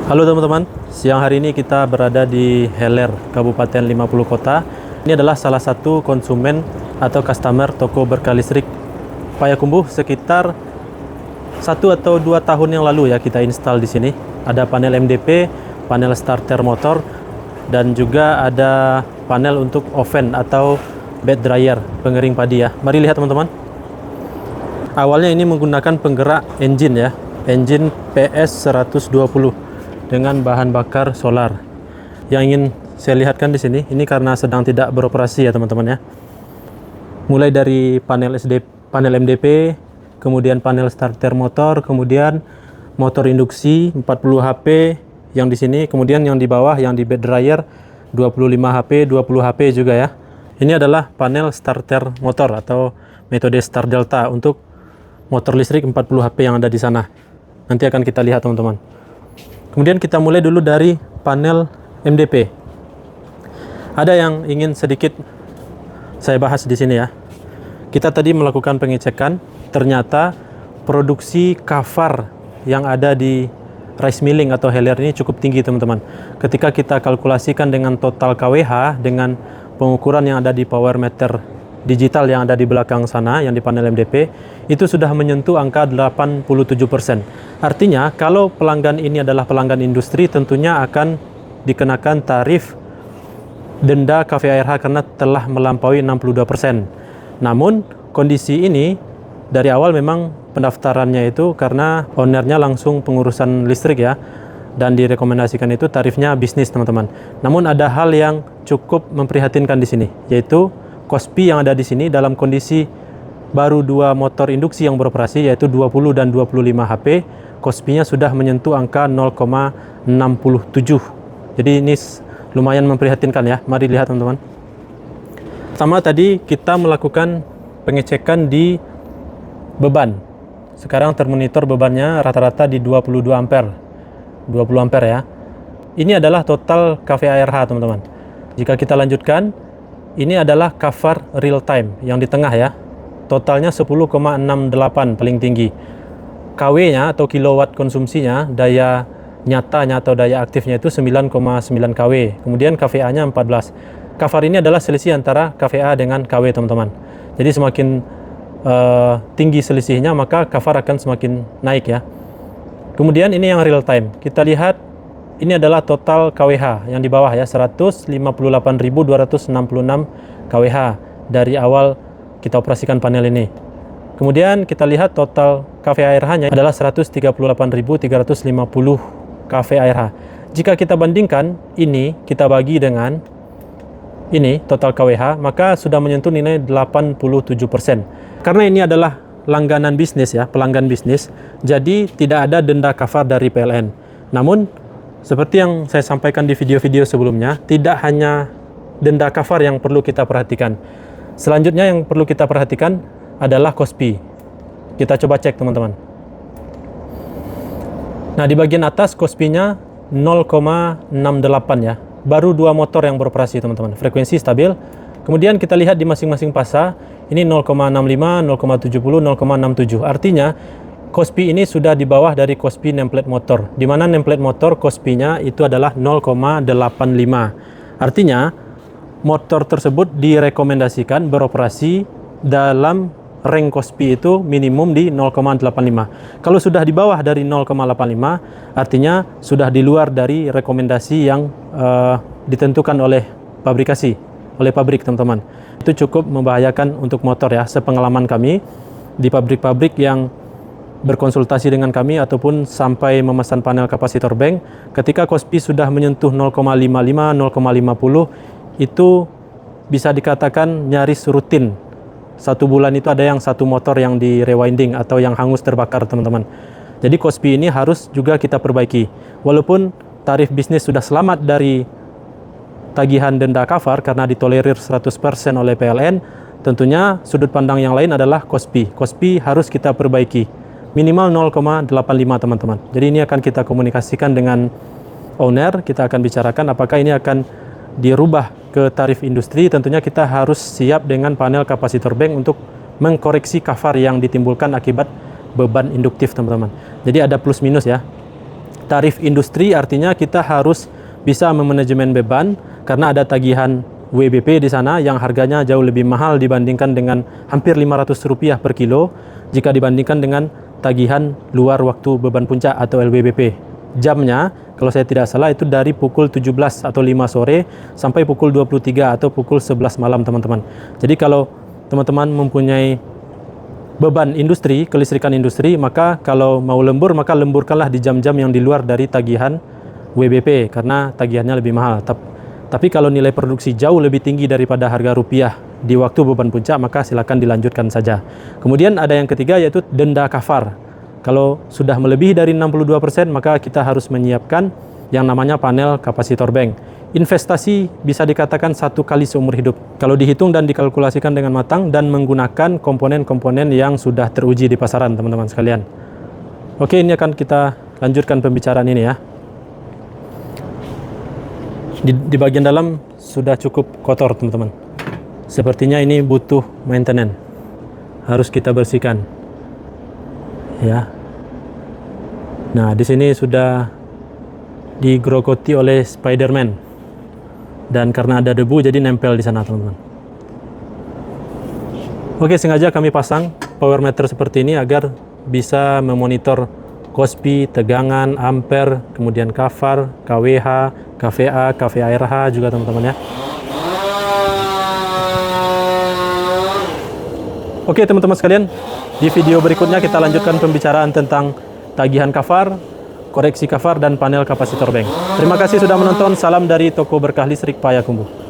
Halo teman-teman, siang hari ini kita berada di Heller, Kabupaten 50 Kota. Ini adalah salah satu konsumen atau customer toko berkah listrik Payakumbuh. Sekitar 1 atau 2 tahun yang lalu ya kita install di sini. Ada panel MDP, panel starter motor, dan juga ada panel untuk oven atau bed dryer, pengering padi ya. Mari lihat teman-teman. Awalnya ini menggunakan penggerak engine ya, engine PS 120 dengan bahan bakar solar. Yang ingin saya lihatkan di sini, ini karena sedang tidak beroperasi ya teman-teman ya. Mulai dari panel panel MDP, kemudian panel starter motor, kemudian motor induksi 40 HP yang di sini, kemudian yang di bawah yang di bed dryer 25 HP, 20 HP juga ya. Ini adalah panel starter motor atau metode start delta untuk motor listrik 40 HP yang ada di sana. Nanti akan kita lihat teman-teman. Kemudian kita mulai dulu dari panel MDP. Ada yang ingin sedikit saya bahas di sini ya. Kita tadi melakukan pengecekan, ternyata produksi kafar yang ada di rice milling atau Heller ini cukup tinggi teman-teman. Ketika kita kalkulasikan dengan total KWH dengan pengukuran yang ada di power meter digital yang ada di belakang sana, yang di panel MDP, itu sudah menyentuh angka 87%. Artinya, kalau pelanggan ini adalah pelanggan industri, tentunya akan dikenakan tarif denda KVARH karena telah melampaui 62%. Namun, kondisi ini dari awal memang pendaftarannya itu karena ownernya langsung pengurusan listrik ya, dan direkomendasikan itu tarifnya bisnis teman-teman. Namun ada hal yang cukup memprihatinkan di sini, yaitu KOSPI yang ada di sini dalam kondisi baru 2 motor induksi yang beroperasi yaitu 20 dan 25 HP, KOSPI-nya sudah menyentuh angka 0,67. Jadi ini lumayan memprihatinkan ya. Mari lihat teman-teman. Sama tadi kita melakukan pengecekan di beban. Sekarang termonitor bebannya rata-rata di 22 ampere. 20 ampere ya. Ini adalah total KVARH teman-teman. Jika kita lanjutkan, ini adalah kafar real time yang di tengah ya. Totalnya 10,68 paling tinggi. KW-nya atau kilowatt konsumsinya, daya nyatanya atau daya aktifnya itu 9,9 kW. Kemudian KVA-nya 14. Kafar ini adalah selisih antara KVA dengan KW teman-teman. Jadi semakin tinggi selisihnya maka kafar akan semakin naik ya. Kemudian ini yang real time. Kita lihat ini adalah total KWH yang di bawah ya, 158.266 KWH dari awal kita operasikan panel ini. Kemudian kita lihat total KVARH-nya adalah 138.350 KVARH. Jika kita bandingkan ini kita bagi dengan ini total KWH, maka sudah menyentuh nilai 87%. Karena ini adalah langganan bisnis ya, pelanggan bisnis, jadi tidak ada denda kafar dari PLN. Namun seperti yang saya sampaikan di video-video sebelumnya, tidak hanya denda kafar yang perlu kita perhatikan. Selanjutnya yang perlu kita perhatikan adalah KOSPI. Kita coba cek teman-teman. Nah, di bagian atas KOSPI-nya 0,68 ya. Baru 2 motor yang beroperasi teman-teman. Frekuensi stabil. Kemudian kita lihat di masing-masing pasa, ini 0,65, 0,70, 0,67. Artinya KOSPI ini sudah di bawah dari KOSPI nameplate motor, di mana nameplate motor KOSPI-nya itu adalah 0,85. Artinya, motor tersebut direkomendasikan beroperasi dalam rank KOSPI itu minimum di 0,85. Kalau sudah di bawah dari 0,85, artinya sudah di luar dari rekomendasi yang ditentukan oleh pabrik teman-teman. Itu cukup membahayakan untuk motor ya, sepengalaman kami di pabrik-pabrik yang berkonsultasi dengan kami ataupun sampai memesan panel kapasitor bank, ketika KOSPI sudah menyentuh 0,55, 0,50, itu bisa dikatakan nyaris rutin. 1 bulan itu ada yang 1 motor yang di rewinding atau yang hangus terbakar teman-teman. Jadi KOSPI ini harus juga kita perbaiki. Walaupun tarif bisnis sudah selamat dari tagihan denda kafar karena ditolerir 100% oleh PLN, tentunya sudut pandang yang lain adalah KOSPI. KOSPI harus kita perbaiki. Minimal 0,85 teman-teman. Jadi ini akan kita komunikasikan dengan owner, kita akan bicarakan apakah ini akan dirubah ke tarif industri. Tentunya kita harus siap dengan panel kapasitor bank untuk mengkoreksi kafar yang ditimbulkan akibat beban induktif teman-teman. Jadi ada plus minus ya. tarif industri artinya kita harus bisa memanajemen beban karena ada tagihan WBP di sana yang harganya jauh lebih mahal dibandingkan dengan hampir Rp500 per kilo jika dibandingkan dengan tagihan luar waktu beban puncak atau LWBP. Jamnya, kalau saya tidak salah itu dari pukul 17 atau 5 sore sampai pukul 23 atau pukul 11 malam teman-teman. Jadi kalau teman-teman mempunyai beban industri, kelistrikan industri, maka kalau mau lembur, maka lemburkanlah di jam-jam yang di luar dari tagihan WBP karena tagihannya lebih mahal. Tapi kalau nilai produksi jauh lebih tinggi daripada harga rupiah di waktu beban puncak, maka silakan dilanjutkan saja. Kemudian ada yang ketiga yaitu denda kafar. Kalau sudah melebihi dari 62%, maka kita harus menyiapkan yang namanya panel kapasitor bank. Investasi bisa dikatakan 1 kali seumur hidup. Kalau dihitung dan dikalkulasikan dengan matang dan menggunakan komponen-komponen yang sudah teruji di pasaran, teman-teman sekalian. Oke, ini akan kita lanjutkan pembicaraan ini ya. Di bagian dalam sudah cukup kotor teman-teman. Sepertinya ini butuh maintenance. Harus kita bersihkan. Ya. Nah, di sini sudah digerogoti oleh Spiderman. Dan karena ada debu jadi nempel di sana teman-teman. Oke, sengaja kami pasang power meter seperti ini agar bisa memonitor KOSPI, tegangan, ampere, kemudian kafar, KWH, KVA, KVARH juga teman-teman ya. Oke teman-teman sekalian, di video berikutnya kita lanjutkan pembicaraan tentang tagihan kafar, koreksi kafar, dan panel kapasitor bank. Terima kasih sudah menonton, salam dari Toko Berkah Listrik Payakumbuh.